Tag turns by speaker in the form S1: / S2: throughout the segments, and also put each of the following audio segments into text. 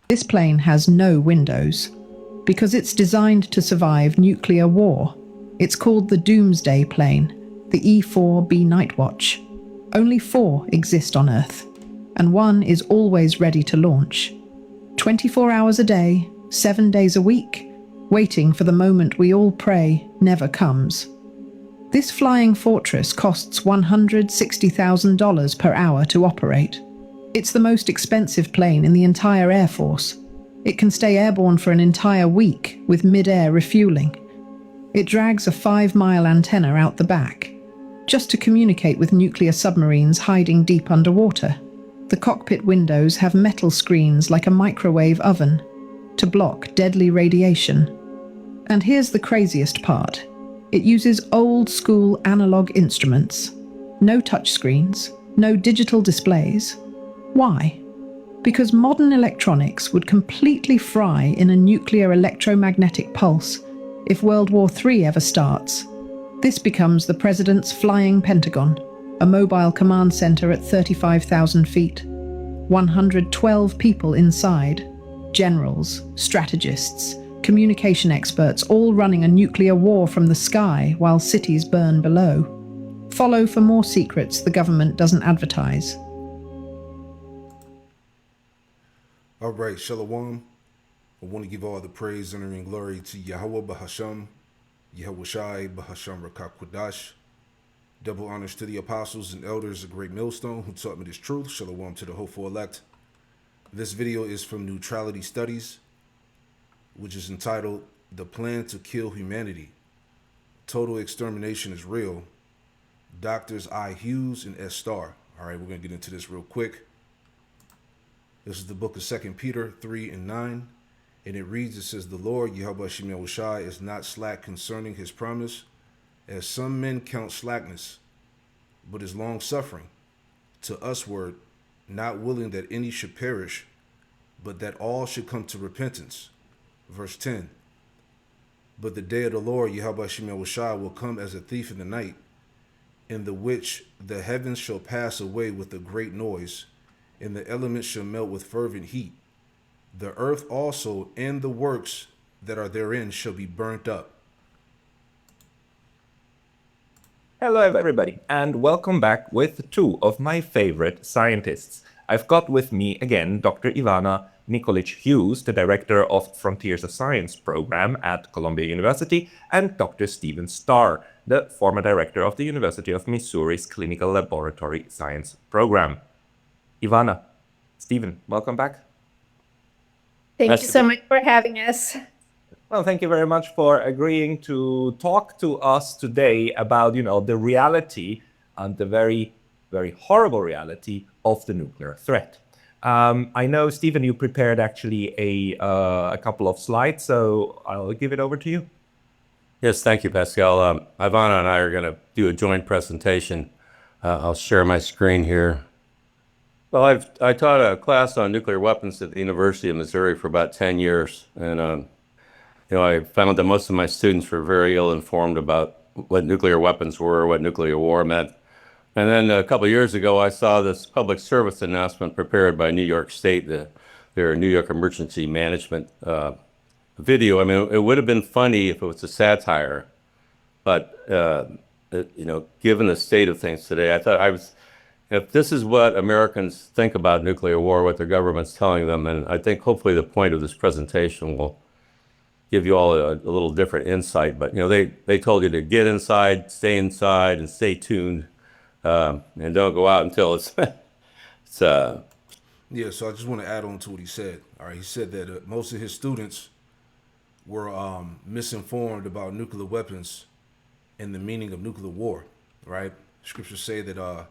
S1: This plane has no windows because it's designed to survive nuclear war. It's called the Doomsday Plane, the E-4B Nightwatch. Only 4 exist on Earth, and one is always ready to launch. 24 hours a day, 7 days a week, waiting for the moment we all pray never comes. This flying fortress costs $160,000 per hour to operate. It's the most expensive plane in the entire Air Force. It can stay airborne for an entire week with mid-air refueling. It drags a 5-mile antenna out the back, just to communicate with nuclear submarines hiding deep underwater. The cockpit windows have metal screens like a microwave oven to block deadly radiation. And here's the craziest part. It uses old-school analog instruments. No touchscreens, no digital displays. Why? Because modern electronics would completely fry in a nuclear electromagnetic pulse if World War III ever starts. This becomes the President's Flying Pentagon, a mobile command center at 35,000 feet. 112 people inside, generals, strategists, communication experts, all running a nuclear war from the sky while cities burn below. Follow for more secrets the government doesn't advertise.
S2: All right, Shalom. I want to give all the praise, honor, and glory to Yahweh Bahasham, Yahweh Shai Bahasham Rakak Qudash. Double honors to the apostles and elders of Great Millstone who taught me this truth. Shalom to the hopeful elect. This video is from Neutrality Studies, which is entitled The Plan to Kill Humanity. Total Extermination is Real. Doctors I. Hughes and S. Starr. All right, we're going to get into this real quick. This is the book of 2 Peter 3 and 9. And it reads, it says, the Lord, Yahweh Shemel Shai, is not slack concerning his promise, as some men count slackness, but is long-suffering to usward, not willing that any should perish, but that all should come to repentance. Verse 10, but the day of the Lord, Yahweh Shemel Shai, will come as a thief in the night, in the which the heavens shall pass away with a great noise, and the elements shall melt with fervent heat. The earth also and the works that are therein shall be burnt up.
S3: Hello everybody, and welcome back with 2 of my favorite scientists. I've got with me again Dr. Ivana Nikolic-Hughes, the director of Frontiers of Science program at Columbia University, and Dr. Stephen Starr, the former director of the University of Missouri's Clinical Laboratory Science program. Ivana, Stephen, welcome back.
S4: Thank you so much for having us.
S3: Well, thank you very much for agreeing to talk to us today about, the reality and the very, very horrible reality of the nuclear threat. I know, Stephen, you prepared actually a couple of slides, so I'll give it over to you.
S5: Yes, thank you, Pascal. Ivana and I are going to do a joint presentation. I'll share my screen here. Well, I taught a class on nuclear weapons at the University of Missouri for about 10 years, and I found that most of my students were very ill-informed about what nuclear weapons were, what nuclear war meant. And then a couple of years ago, I saw this public service announcement prepared by New York State, their New York Emergency Management video. I mean, it would have been funny if it was a satire, but given the state of things today, I thought if this is what Americans think about nuclear war, what their government's telling them, and I think hopefully the point of this presentation will give you all a little different insight. But they told you to get inside, and stay tuned, and don't go out until it's
S2: Yeah, so I just want to add on to what he said. All right, he said that most of his students were misinformed about nuclear weapons and the meaning of nuclear war. Right? Scriptures say that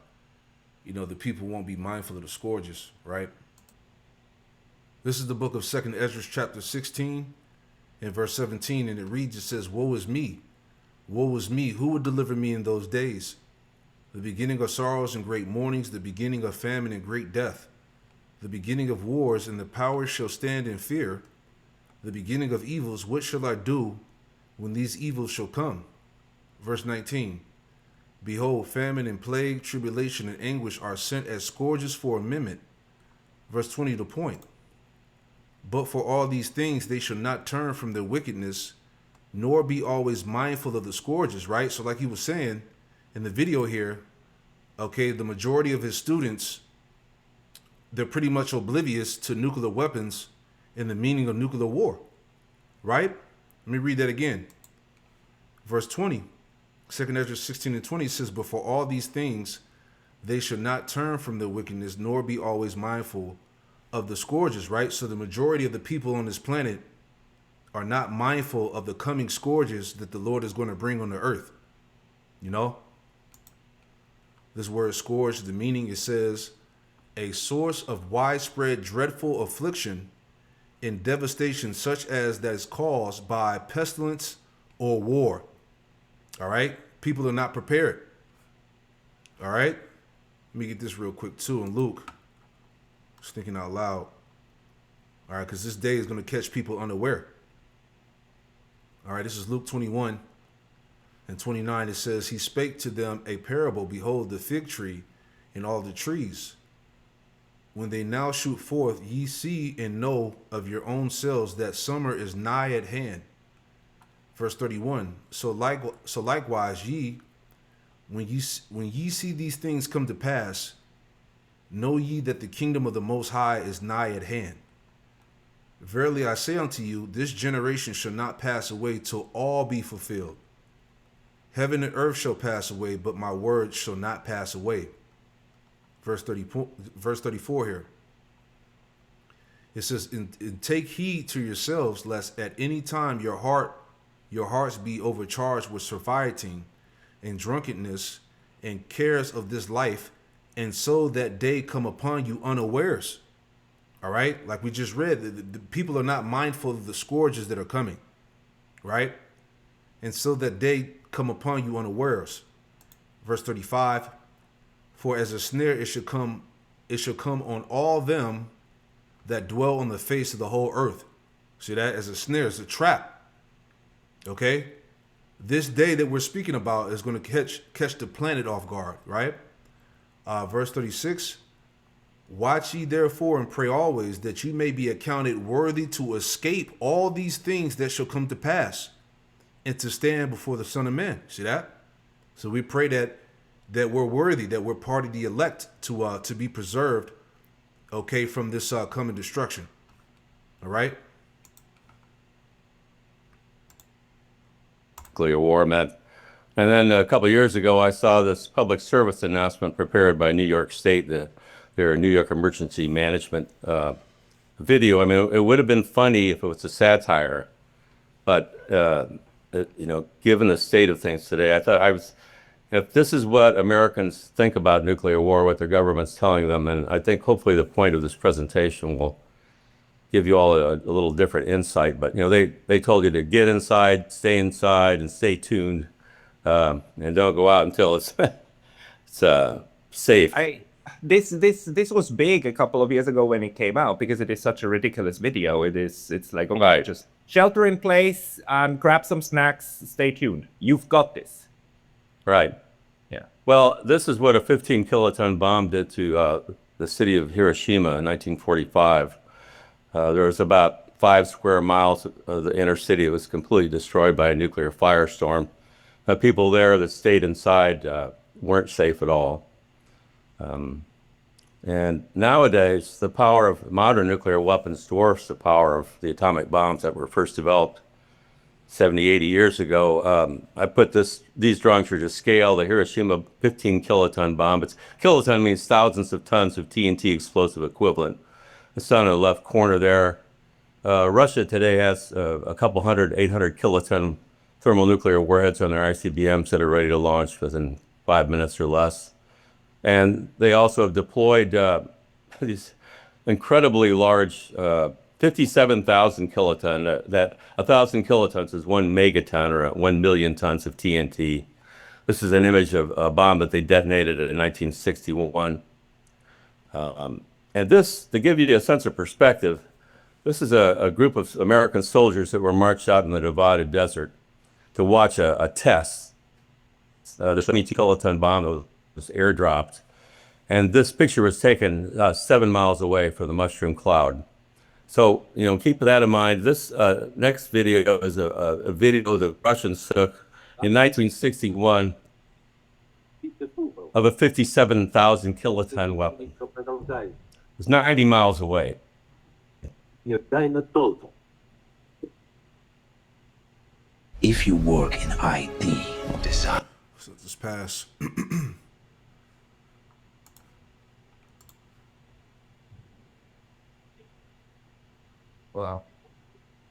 S2: the people won't be mindful of the scourges. Right? This is the book of 2 Ezra, chapter 16. In verse 17, and it reads, it says, woe is me, who would deliver me in those days? The beginning of sorrows and great mournings, the beginning of famine and great death, the beginning of wars, and the powers shall stand in fear, the beginning of evils, what shall I do when these evils shall come? Verse 19, behold, famine and plague, tribulation and anguish are sent as scourges for a minute. Verse 20, the point. But for all these things, they shall not turn from their wickedness, nor be always mindful of the scourges, right? So like he was saying in the video here, okay, the majority of his students, they're pretty much oblivious to nuclear weapons and the meaning of nuclear war, right? Let me read that again. Verse 20, 2 Ezra 16 and 20 says, but for all these things, they should not turn from their wickedness, nor be always mindful of the scourges, right? So the majority of the people on this planet are not mindful of the coming scourges that the Lord is going to bring on the earth. You know, this word scourge, the meaning, it says a source of widespread dreadful affliction and devastation such as that is caused by pestilence or war. All right. People are not prepared. All right. Let me get this real quick too. In Luke, just thinking out loud. All right. Because this day is going to catch people unaware. All right. This is Luke 21 and 29. It says, he spake to them a parable. Behold, the fig tree and all the trees. When they now shoot forth, ye see and know of your own selves that summer is nigh at hand. Verse 31. So likewise ye, when ye see these things come to pass, know ye that the kingdom of the Most High is nigh at hand. Verily I say unto you, this generation shall not pass away till all be fulfilled. Heaven and earth shall pass away, but my word shall not pass away. Verse 34 here. It says, and take heed to yourselves, lest at any time your hearts be overcharged with surfeiting and drunkenness and cares of this life, and so that day come upon you unawares. All right, like we just read, the people are not mindful of the scourges that are coming, right? And so that day come upon you unawares. Verse 35. For as a snare it shall come on all them that dwell on the face of the whole earth. See that? As a snare, it's a trap. Okay? This day that we're speaking about is going to catch the planet off guard, right? Verse 36. Watch ye therefore and pray always, that ye may be accounted worthy to escape all these things that shall come to pass, and to stand before the Son of Man. See that? So we pray that we're worthy, that we're part of the elect to be preserved, okay, from this coming destruction. All right.
S5: Nuclear war meant. And then a couple of years ago, I saw this public service announcement prepared by New York State, their New York Emergency Management video. I mean, it would have been funny if it was a satire, but given the state of things today, I thought if this is what Americans think about nuclear war, what their government's telling them, and I think hopefully the point of this presentation will give you all a little different insight. But they told you to get inside, and stay tuned, and don't go out until it's safe.
S3: This was big a couple of years ago when it came out, because it is such a ridiculous video. It's like, okay,
S5: Right.
S3: Just shelter in place and grab some snacks, stay tuned. You've got this.
S5: Right.
S3: Yeah.
S5: Well, this is what a 15 kiloton bomb did to the city of Hiroshima in 1945. There was about 5 square miles of the inner city. It was completely destroyed by a nuclear firestorm. People there that stayed inside weren't safe at all. And nowadays, the power of modern nuclear weapons dwarfs the power of the atomic bombs that were first developed 70, 80 years ago. I put these drawings here to scale. The Hiroshima 15 kiloton bomb. Kiloton means thousands of tons of TNT explosive equivalent. It's on the left corner there. Russia today has a couple 800 kiloton thermonuclear warheads on their ICBMs that are ready to launch within 5 minutes or less. And they also have deployed these incredibly large 57,000 kiloton. That 1,000 kilotons is 1 megaton, or 1 million tons of TNT. This is an image of a bomb that they detonated in 1961. And this, to give you a sense of perspective, this is a group of American soldiers that were marched out in the Nevada desert to watch a test. The 72 kiloton bomb was airdropped. And this picture was taken 7 miles away from the mushroom cloud. So, keep that in mind. This next video is a video the Russians took in 1961 of a 57,000 kiloton weapon. It's 90 miles away.
S6: If you work in IT design.
S2: So this pass.
S5: Wow.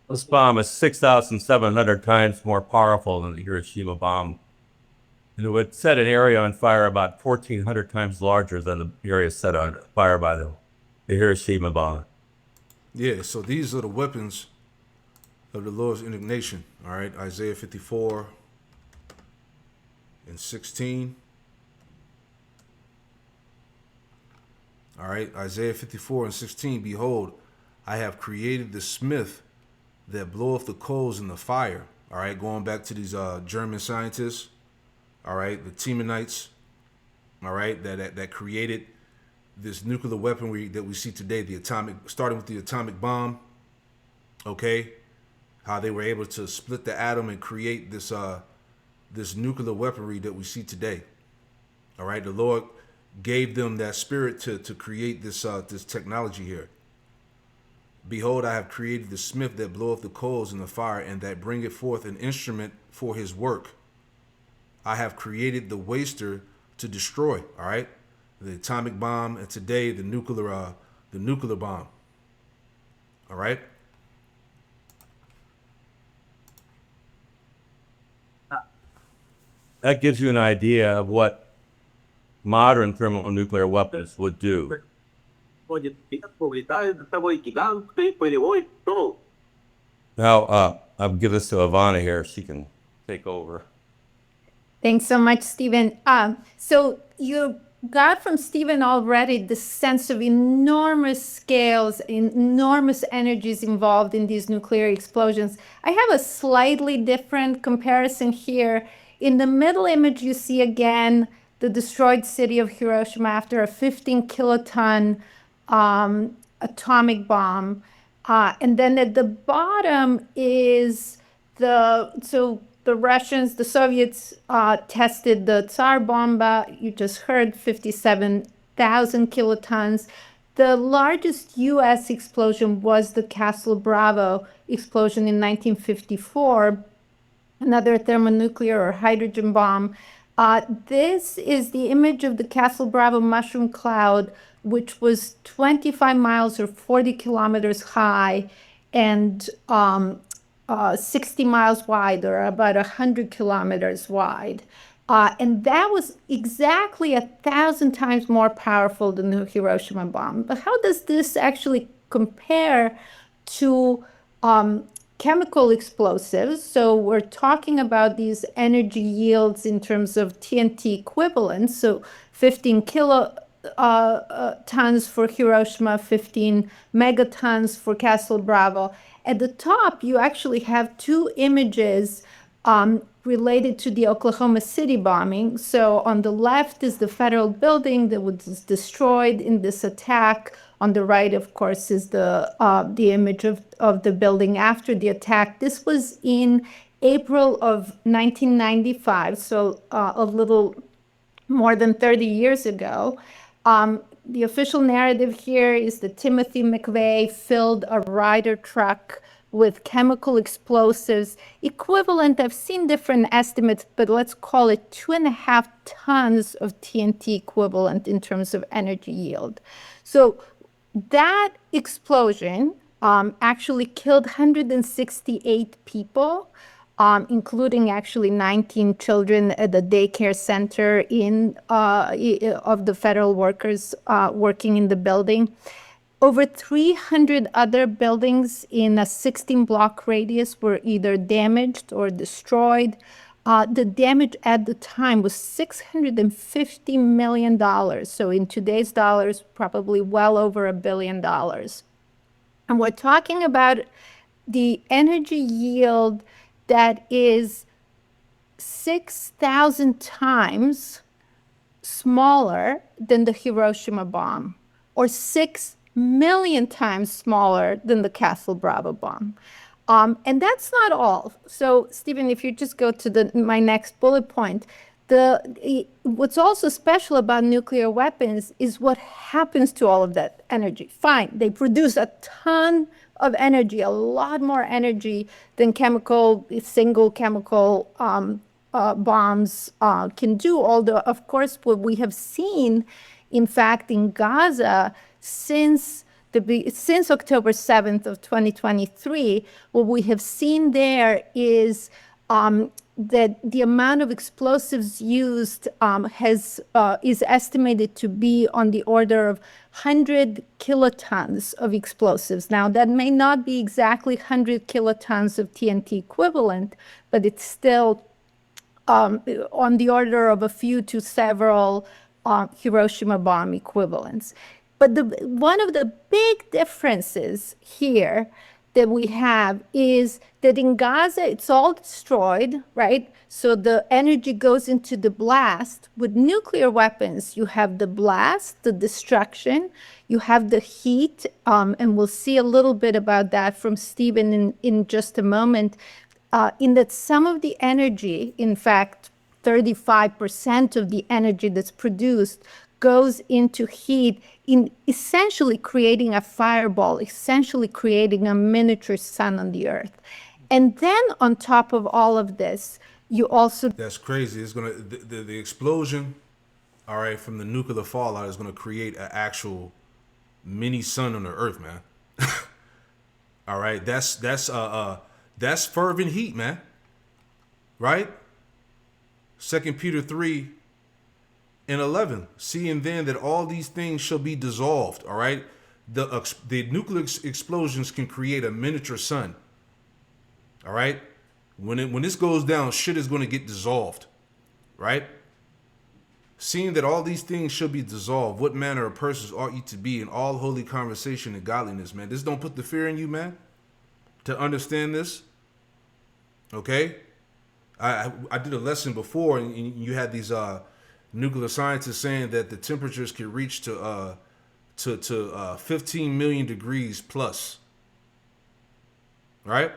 S5: This bomb is 6,700 times more powerful than the Hiroshima bomb. And it would set an area on fire about 1,400 times larger than the area set on fire by the Hiroshima bomb.
S2: Yeah, so these are the weapons of the Lord's indignation. All right, Isaiah 54 and 16. All right, Isaiah 54 and 16. Behold, I have created the smith that bloweth the coals in the fire. All right, going back to these German scientists. All right, the Temanites. All right, that created this nuclear weaponry that we see today. Starting with the atomic bomb. Okay, how they were able to split the atom and create this this nuclear weaponry that we see today. All right, the Lord gave them that spirit to create this this technology here. Behold, I have created the smith that bloweth the coals in the fire, and that bringeth forth an instrument for his work. I have created the waster to destroy. All right, the atomic bomb, and today the nuclear bomb. All right.
S5: That gives you an idea of what modern thermonuclear weapons would do. Now, I'll give this to Ivana here. She can take over.
S4: Thanks so much, Stephen. So you got from Stephen already the sense of enormous scales, enormous energies involved in these nuclear explosions. I have a slightly different comparison here. In the middle image, you see again the destroyed city of Hiroshima after a 15 kiloton atomic bomb. And then at the bottom is the Russians, the Soviets tested the Tsar Bomba. You just heard 57,000 kilotons. The largest US explosion was the Castle Bravo explosion in 1954, another thermonuclear or hydrogen bomb. This is the image of the Castle Bravo mushroom cloud, which was 25 miles or 40 kilometers high and 60 miles wide, or about 100 kilometers wide. And that was exactly 1,000 times more powerful than the Hiroshima bomb. But how does this actually compare to chemical explosives? So we're talking about these energy yields in terms of TNT equivalents. So 15 tons for Hiroshima, 15 megatons for Castle Bravo. At the top, you actually have two images related to the Oklahoma City bombing. So on the left is the federal building that was destroyed in this attack. On the right, of course, is the image of the building after the attack. This was in April of 1995, so a little more than 30 years ago. The official narrative here is that Timothy McVeigh filled a Ryder truck with chemical explosives equivalent, I've seen different estimates, but let's call it 2.5 tons of TNT equivalent in terms of energy yield. So that explosion actually killed 168 people, including actually 19 children at the daycare center of the federal workers working in the building. Over 300 other buildings in a 16-block radius were either damaged or destroyed. The damage at the time was $650 million. So in today's dollars, probably well over $1 billion. And we're talking about the energy yield that is 6,000 times smaller than the Hiroshima bomb, or 6 million times smaller than the Castle Bravo bomb. And that's not all. So, Stephen, if you just go to my next bullet point, what's also special about nuclear weapons is what happens to all of that energy. Fine, they produce a ton of energy, a lot more energy than single chemical bombs can do. Although, of course, what we have seen, in fact, in Gaza since October 7th of 2023, what we have seen there is that the amount of explosives used is estimated to be on the order of 100 kilotons of explosives. Now, that may not be exactly 100 kilotons of TNT equivalent, but it's still on the order of a few to several Hiroshima bomb equivalents. But one of the big differences here that we have is that in Gaza, it's all destroyed, right? So the energy goes into the blast. With nuclear weapons, you have the blast, the destruction, you have the heat, and we'll see a little bit about that from Stephen in just a moment, in that some of the energy, in fact, 35% of the energy that's produced goes into heat, in essentially creating a fireball, essentially creating a miniature sun on the earth. And then on top of all of this, you also...
S2: That's crazy. It's gonna the explosion, all right, from the nuclear fallout is gonna create an actual mini sun on the earth, man. All right, that's fervent heat, man. Right? 2 Peter 3:11. Seeing then that all these things shall be dissolved. All right, the nuclear explosions can create a miniature sun. All right, when this goes down, shit is going to get dissolved. Right? Seeing that all these things shall be dissolved, what manner of persons ought ye to be in all holy conversation and godliness, man? This don't put the fear in you, man, to understand this. Okay? I did a lesson before, and you had these nuclear scientists saying that the temperatures can reach to 15 million degrees plus. Right?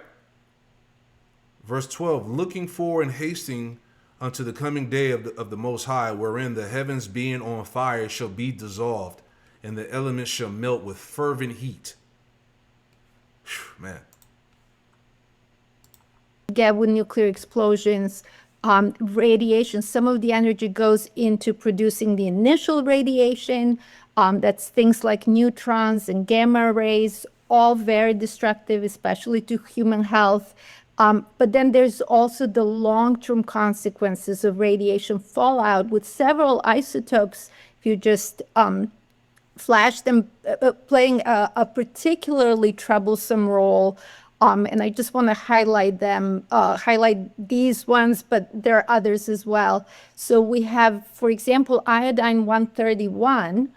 S2: Verse 12, looking for and hasting unto the coming day of the Most High, wherein the heavens being on fire shall be dissolved, and the elements shall melt with fervent heat. Whew, man.
S4: Get with nuclear explosions, radiation, some of the energy goes into producing the initial radiation. That's things like neutrons and gamma rays, all very destructive, especially to human health. But then there's also the long-term consequences of radiation fallout with several isotopes. If you just flash them, playing a particularly troublesome role. And I just want to highlight these ones, but there are others as well. So we have, for example, iodine-131,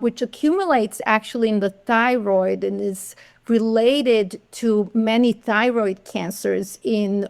S4: which accumulates actually in the thyroid and is related to many thyroid cancers in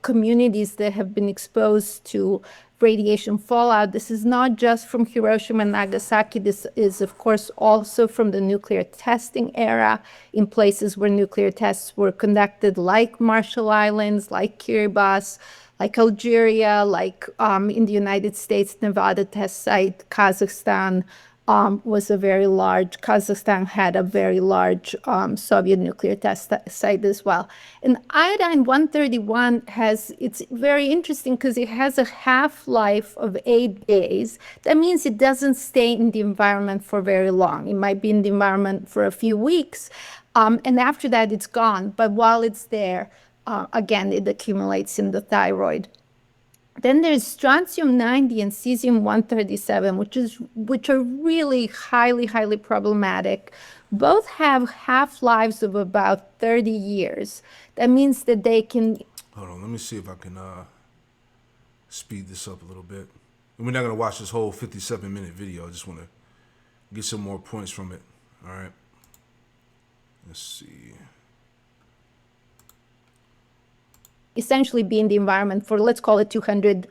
S4: communities that have been exposed to radiation fallout. This is not just from Hiroshima and Nagasaki. This is, of course, also from the nuclear testing era in places where nuclear tests were conducted, like Marshall Islands, like Kiribati, like Algeria, like in the United States, Nevada test site, Kazakhstan, Kazakhstan had a very large Soviet nuclear test site as well. And iodine-131 it's very interesting because it has a half-life of 8 days. That means it doesn't stay in the environment for very long. It might be in the environment for a few weeks, and after that it's gone. But while it's there, again, it accumulates in the thyroid. Then there's strontium-90 and cesium-137, which are really highly problematic. Both have half-lives of about 30 years. That means that they can...
S2: Hold on, let me see if I can speed this up a little bit. We're not going to watch this whole 57-minute video. I just want to get some more points from it. All right. Let's see.
S4: Essentially be in the environment for, let's call it 200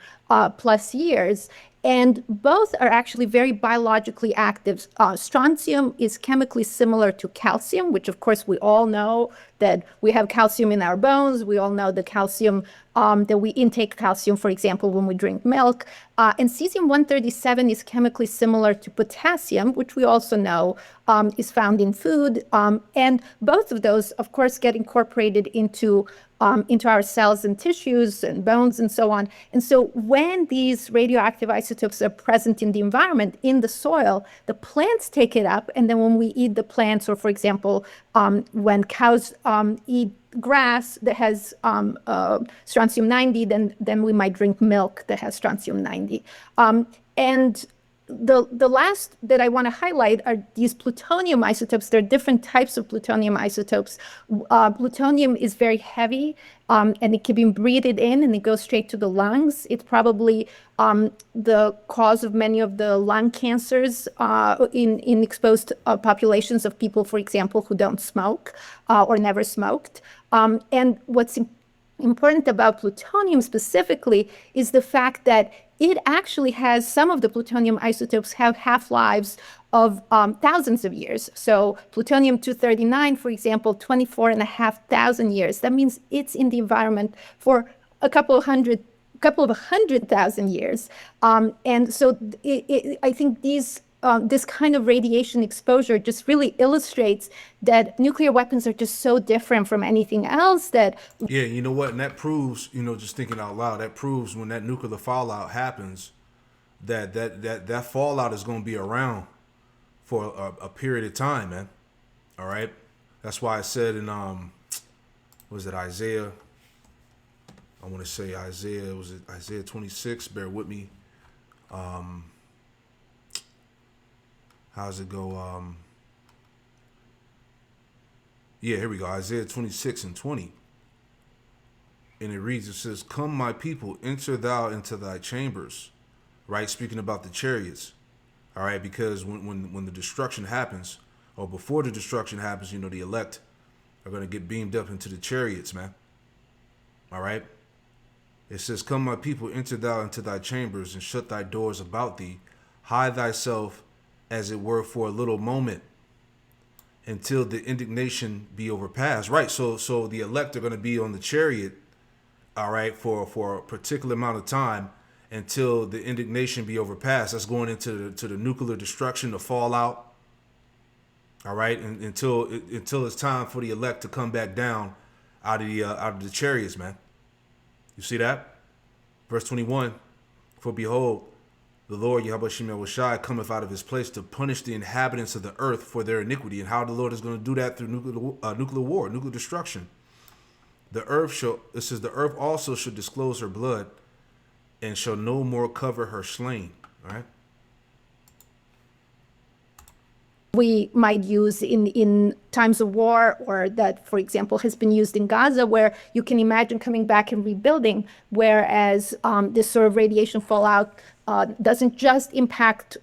S4: plus years. And both are actually very biologically active. Strontium is chemically similar to calcium, which of course we all know that we have calcium in our bones. We all know the calcium, that we intake calcium, for example, when we drink milk. And cesium-137 is chemically similar to potassium, which we also know is found in food. And both of those, of course, get incorporated into our cells and tissues and bones and so on. And so when these radioactive isotopes are present in the environment, in the soil, the plants take it up. And then when we eat the plants, or for example, when cows eat grass that has strontium-90, then we might drink milk that has strontium-90. And the last that I want to highlight are these plutonium isotopes. There are different types of plutonium isotopes. Plutonium is very heavy, and it can be breathed in, and it goes straight to the lungs. It's probably the cause of many of the lung cancers in exposed populations of people, for example, who don't smoke or never smoked. And what's important about plutonium specifically is the fact that it actually has, some of the plutonium isotopes have half-lives of thousands of years. So plutonium-239, for example, 24,500 years. That means it's in the environment for a couple of 100,000 years. And so I think this kind of radiation exposure just really illustrates that nuclear weapons are just so different from anything else that...
S2: Yeah, you know what? And that proves, just thinking out loud, that proves when that nuclear fallout happens, that fallout is going to be around for a period of time, man. All right? That's why I said in, was it Isaiah? I want to say Isaiah, was it Isaiah 26? Bear with me. How's it go? Yeah, here we go. Isaiah 26:20. And it reads, it says, "Come, my people, enter thou into thy chambers." Right? Speaking about the chariots. All right? Because when the destruction happens, or before the destruction happens, the elect are going to get beamed up into the chariots, man. All right? It says, "Come, my people, enter thou into thy chambers, and shut thy doors about thee. Hide thyself, as it were, for a little moment, until the indignation be overpassed." Right. So the elect are going to be on the chariot, all right, for a particular amount of time until the indignation be overpassed. That's going into the nuclear destruction, the fallout. All right, and until it's time for the elect to come back down out of the chariots, man. You see that? Verse 21, "For behold, the Lord Yahweh Shem Yahushai cometh out of his place to punish the inhabitants of the earth for their iniquity." And how the Lord is going to do that? Through nuclear war, nuclear destruction. It says, "The earth also shall disclose her blood, and shall no more cover her slain." All right.
S4: We might use in times of war, or that, for example, has been used in Gaza, where you can imagine coming back and rebuilding, whereas this sort of radiation fallout doesn't just impact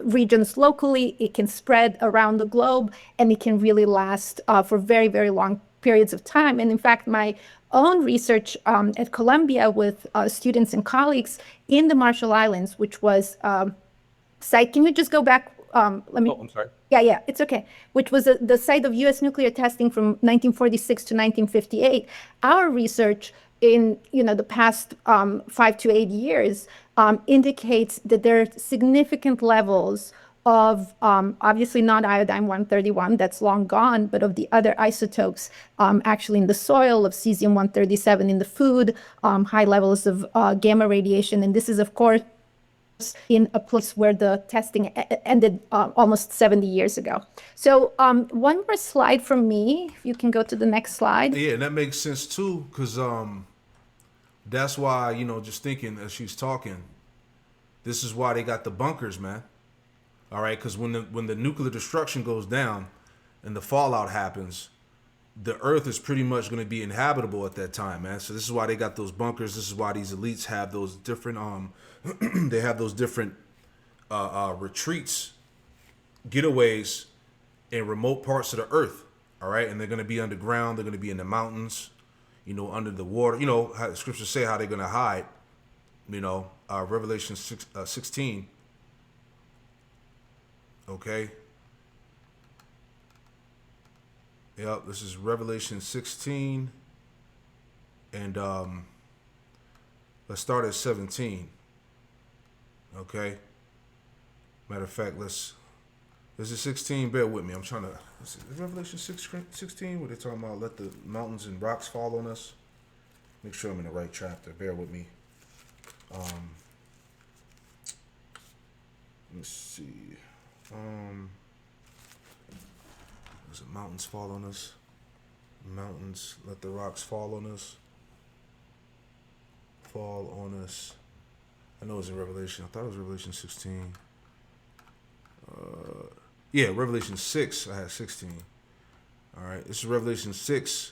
S4: regions locally, it can spread around the globe, and it can really last for very, very long periods of time. And in fact, my own research at Columbia with students and colleagues in the Marshall Islands, which was site, can you just go back? Let me.
S3: Oh, I'm sorry.
S4: Yeah, it's okay. Which was the site of U.S. nuclear testing from 1946 to 1958. Our research in the past 5 to 8 years indicates that there are significant levels of obviously not iodine-131, that's long gone, but of the other isotopes actually in the soil, of cesium-137 in the food, high levels of gamma radiation, and this is of course in a place where the testing ended almost 70 years ago. So one more slide from me, if you can go to the next slide.
S2: Yeah, and that makes sense too, because that's why, just thinking as she's talking, this is why they got the bunkers, man. All right, because when the nuclear destruction goes down and the fallout happens, the earth is pretty much going to be inhabitable at that time, man. So this is why they got those bunkers. This is why these elites have those different they have those different retreats, getaways in remote parts of the earth. All right, and they're going to be underground. They're going to be in the mountains, under the water. How the scriptures say how they're going to hide, Revelation 16. Okay. Yep, this is Revelation 16. And let's start at 17. Okay. Matter of fact, this is 16. Bear with me. I'm trying to. Is Revelation 16? Where they're talking about let the mountains and rocks fall on us? Make sure I'm in the right chapter. Bear with me. Let's see. Does the mountains fall on us? Mountains, let the rocks fall on us. Fall on us. I know it's in Revelation. I thought it was Revelation 16. Yeah, Revelation 6. I had 16. All right, this is Revelation 6.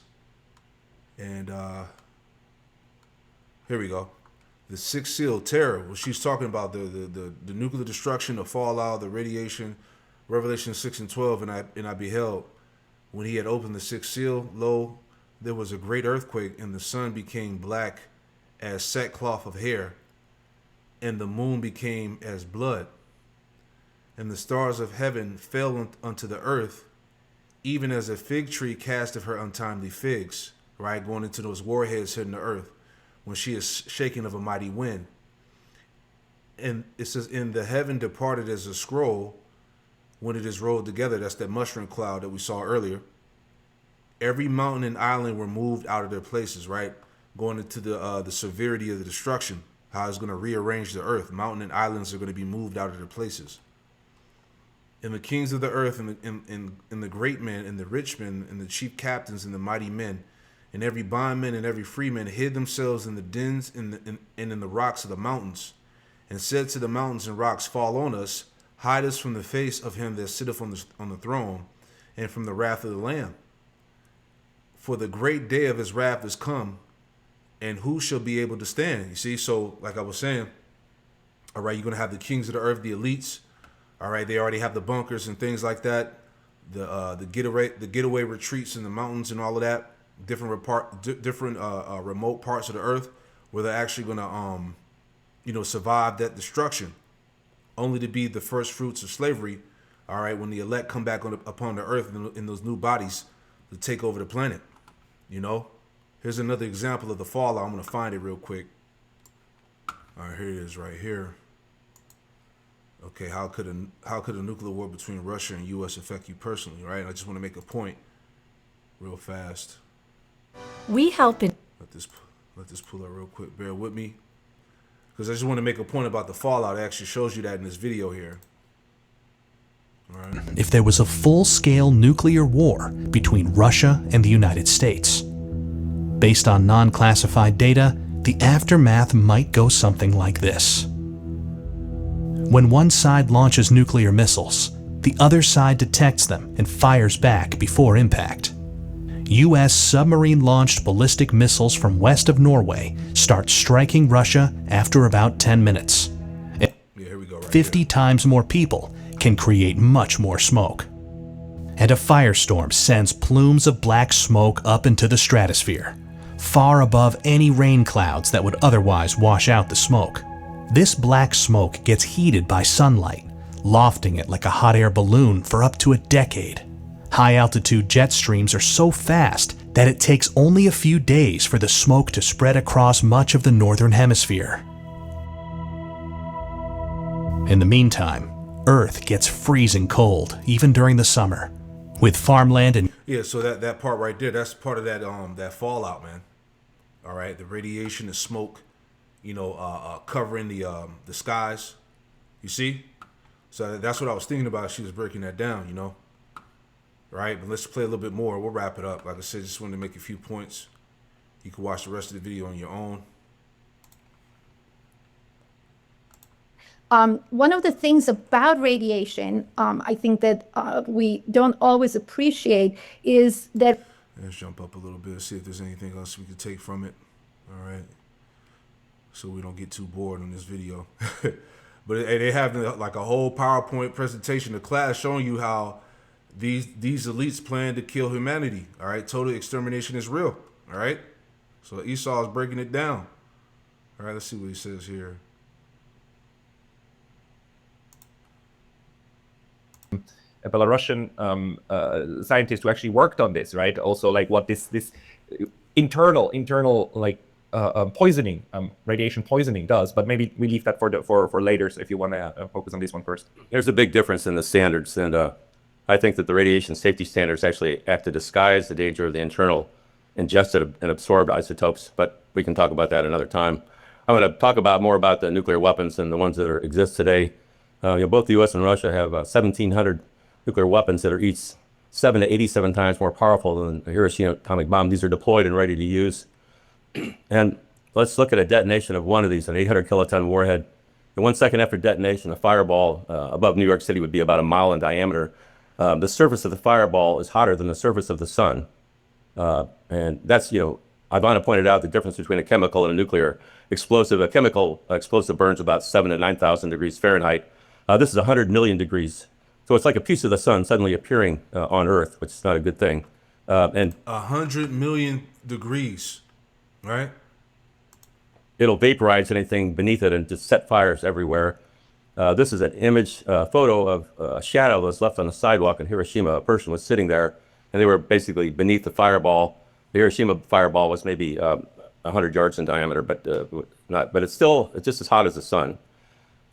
S2: And here we go. The sixth seal, terror. Well, she's talking about the nuclear destruction, the fallout, the radiation. Revelation 6 and 12. And I beheld when he had opened the sixth seal, lo, there was a great earthquake, and the sun became black as sackcloth of hair, and the moon became as blood, and the stars of heaven fell unto the earth, even as a fig tree casteth her untimely figs, right? Going into those warheads hitting the earth when she is shaken of a mighty wind. And it says, in the heaven departed as a scroll when it is rolled together. That's that mushroom cloud that we saw earlier. Every mountain and island were moved out of their places, right? Going into the severity of the destruction, how it's going to rearrange the earth. Mountain and islands are going to be moved out of their places. And the kings of the earth and the great men and the rich men and the chief captains and the mighty men and every bondman and every freeman hid themselves in the dens and in the rocks of the mountains, and said to the mountains and rocks, fall on us, hide us from the face of him that sitteth on the throne, and from the wrath of the Lamb. For the great day of his wrath is come, and who shall be able to stand? You see, so like I was saying, all right, you're going to have the kings of the earth, the elites. All right, they already have the bunkers and things like that, the getaway retreats in the mountains and all of that, different remote parts of the earth where they're actually going to, survive that destruction, only to be the first fruits of slavery. All right, when the elect come back upon the earth in those new bodies to take over the planet. Here's another example of the fallout. I'm going to find it real quick. All right, here it is right here. Okay, how could a nuclear war between Russia and U.S. affect you personally, right? I just want to make a point real fast.
S7: We help in.
S2: Let this pull up real quick. Bear with me, because I just want to make a point about the fallout. It actually shows you that in this video here. All right.
S8: If there was a full-scale nuclear war between Russia and the United States. Based on non-classified data, the aftermath might go something like this. When one side launches nuclear missiles, the other side detects them and fires back before impact. U.S. submarine-launched ballistic missiles from west of Norway start striking Russia after about 10 minutes.
S2: Yeah, here we go. Right
S8: 50 times more people can create much more smoke. And a firestorm sends plumes of black smoke up into the stratosphere, far above any rain clouds that would otherwise wash out the smoke. This black smoke gets heated by sunlight, lofting it like a hot air balloon for up to a decade. High-altitude jet streams are so fast that it takes only a few days for the smoke to spread across much of the northern hemisphere. In the meantime, Earth gets freezing cold, even during the summer, with farmland and...
S2: Yeah, so that part right there, that's part of that fallout, man. All right, the radiation, the smoke, covering the skies. You see? So that's what I was thinking about. She was breaking that down, Right, but let's play a little bit more. We'll wrap it up. Like I said, just wanted to make a few points. You can watch the rest of the video on your own.
S4: One of the things about radiation, I think that we don't always appreciate is that...
S2: Let's jump up a little bit, see if there's anything else we can take from it. All right. So we don't get too bored on this video. But they have like a whole PowerPoint presentation of class showing you how these elites plan to kill humanity. All right. Total extermination is real. All right. So Esau is breaking it down. All right. Let's see what he says here.
S3: Belarusian scientist who actually worked on this, right? Also, like what this internal like poisoning, radiation poisoning does. But maybe we leave that for later. So if you want to focus on this one first.
S5: There's a big difference in the standards, and I think that the radiation safety standards actually act to disguise the danger of the internal ingested and absorbed isotopes, but we can talk about that another time. I'm going to talk more about the nuclear weapons and the ones that exist today. Both the U.S. and Russia have 1,700 nuclear weapons that are each 7 to 87 times more powerful than the Hiroshima atomic bomb. These are deployed and ready to use. And let's look at a detonation of one of these, an 800 kiloton warhead. And 1 second after detonation, a fireball above New York City would be about a mile in diameter. The surface of the fireball is hotter than the surface of the sun. And that's, Ivana pointed out the difference between a chemical and a nuclear explosive. A chemical explosive burns about 7,000 to 9,000 degrees Fahrenheit. This is 100 million degrees. So it's like a piece of the sun suddenly appearing on Earth, which is not a good thing. And
S2: 100 million degrees, right?
S5: It'll vaporize anything beneath it and just set fires everywhere. This is an image, photo of a shadow that was left on the sidewalk in Hiroshima. A person was sitting there, and they were basically beneath the fireball. The Hiroshima fireball was maybe 100 yards in diameter, but it's just as hot as the sun.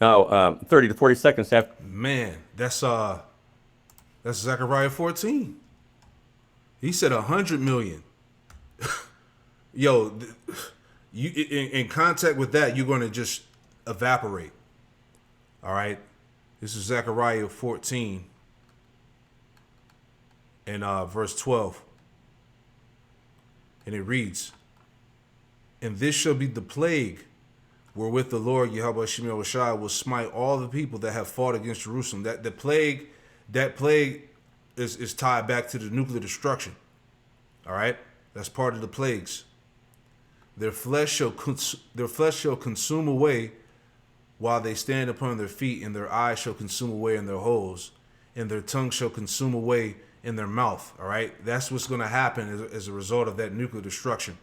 S5: Now, 30 to 40 seconds after.
S2: Man, that's Zechariah 14. He said 100 million. Yo, you in contact with that, you're going to just evaporate. All right, this is Zechariah 14 and verse 12. And it reads, "And this shall be the plague wherewith the Lord Yahweh Shemel Shai will smite all the people that have fought against Jerusalem." That plague is tied back to the nuclear destruction. All right, that's part of the plagues. Their flesh shall consume away while they stand upon their feet, and their eyes shall consume away in their holes, and their tongue shall consume away in their mouth. All right, that's what's going to happen as a result of that nuclear destruction.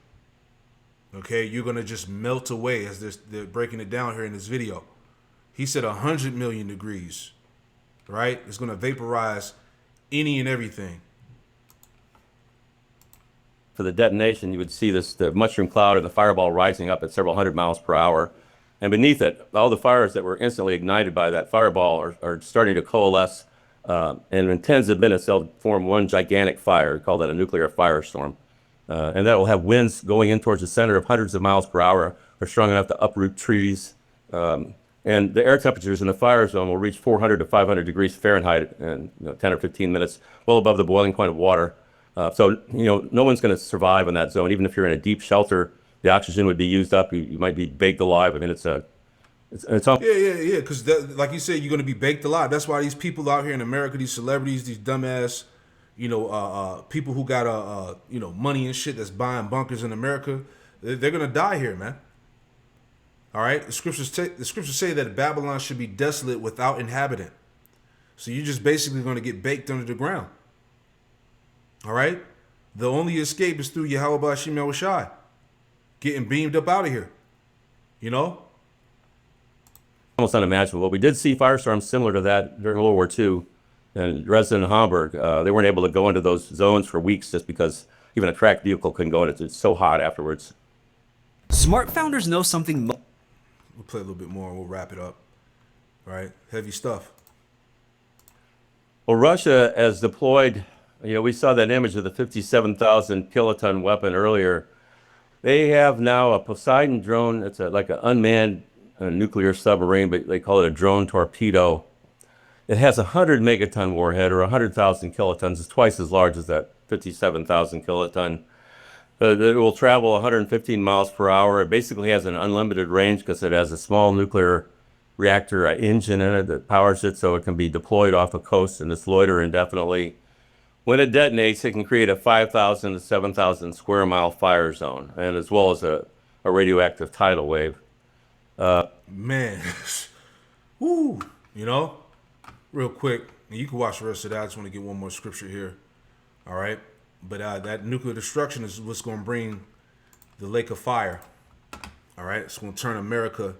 S2: Okay, you're going to just melt away, as they're breaking it down here in this video. He said 100 million degrees, right? It's going to vaporize any and everything.
S5: For the detonation, you would see the mushroom cloud or the fireball rising up at several hundred miles per hour. And beneath it, all the fires that were instantly ignited by that fireball are starting to coalesce. And in tens of minutes, they'll form one gigantic fire. We call that a nuclear firestorm. And that will have winds going in towards the center of hundreds of miles per hour. They're strong enough to uproot trees. And the air temperatures in the fire zone will reach 400 to 500 degrees Fahrenheit in 10 or 15 minutes, well above the boiling point of water. So no one's going to survive in that zone. Even if you're in a deep shelter, the oxygen would be used up. You might be baked alive. I mean, it's
S2: Yeah. Because like you said, you're going to be baked alive. That's why these people out here in America, these celebrities, these dumbass, people who got money and shit that's buying bunkers in America, they're going to die here, man. All right. The scriptures say that Babylon should be desolate without inhabitant. So you're just basically going to get baked under the ground. All right. The only escape is through Yahweh B'Hashem Yahushai, getting beamed up out of here.
S5: almost unimaginable. We did see firestorms similar to that during World War II in Dresden and Hamburg. They weren't able to go into those zones for weeks just because even a tracked vehicle couldn't go in. It's so hot afterwards.
S9: Smart founders know something.
S2: We'll play a little bit more and we'll wrap it up. All right, heavy stuff.
S5: Well, Russia has deployed, we saw that image of the 57,000 kiloton weapon earlier. They have now a Poseidon drone. It's like an unmanned nuclear submarine, but they call it a drone torpedo. It has a 100 megaton warhead, or 100,000 kilotons. It's twice as large as that 57,000 kiloton. It will travel 115 miles per hour. It basically has an unlimited range because it has a small nuclear reactor engine in it that powers it, so it can be deployed off a coast and just loiter indefinitely. When it detonates, it can create a 5,000 to 7,000 square mile fire zone, and as well as a radioactive tidal wave.
S2: Man, woo, real quick, and you can watch the rest of that. I just want to get one more scripture here. All right. But that nuclear destruction is what's going to bring the lake of fire. All right. It's going to turn America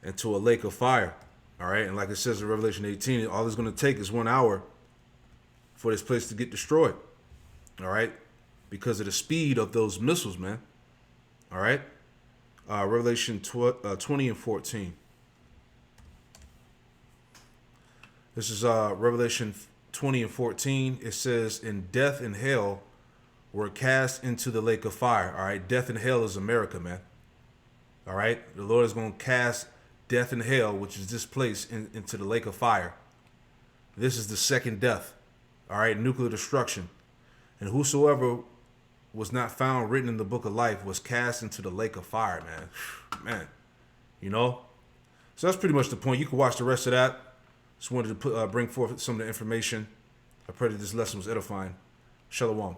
S2: into a lake of fire. All right. And like it says in Revelation 18, all it's going to take is 1 hour for this place to get destroyed. All right? Because of the speed of those missiles, man. All right? Revelation 20 and 14. This is Revelation 20 and 14. It says, "And death and hell were cast into the lake of fire." All right? Death and hell is America, man. All right? The Lord is going to cast death and hell, which is this place, into the lake of fire. This is the second death. All right? Nuclear destruction. And whosoever was not found written in the book of life was cast into the lake of fire, man. Man, you know? So that's pretty much the point. You can watch the rest of that. Just wanted to bring forth some of the information. I pray that this lesson was edifying. Shalom.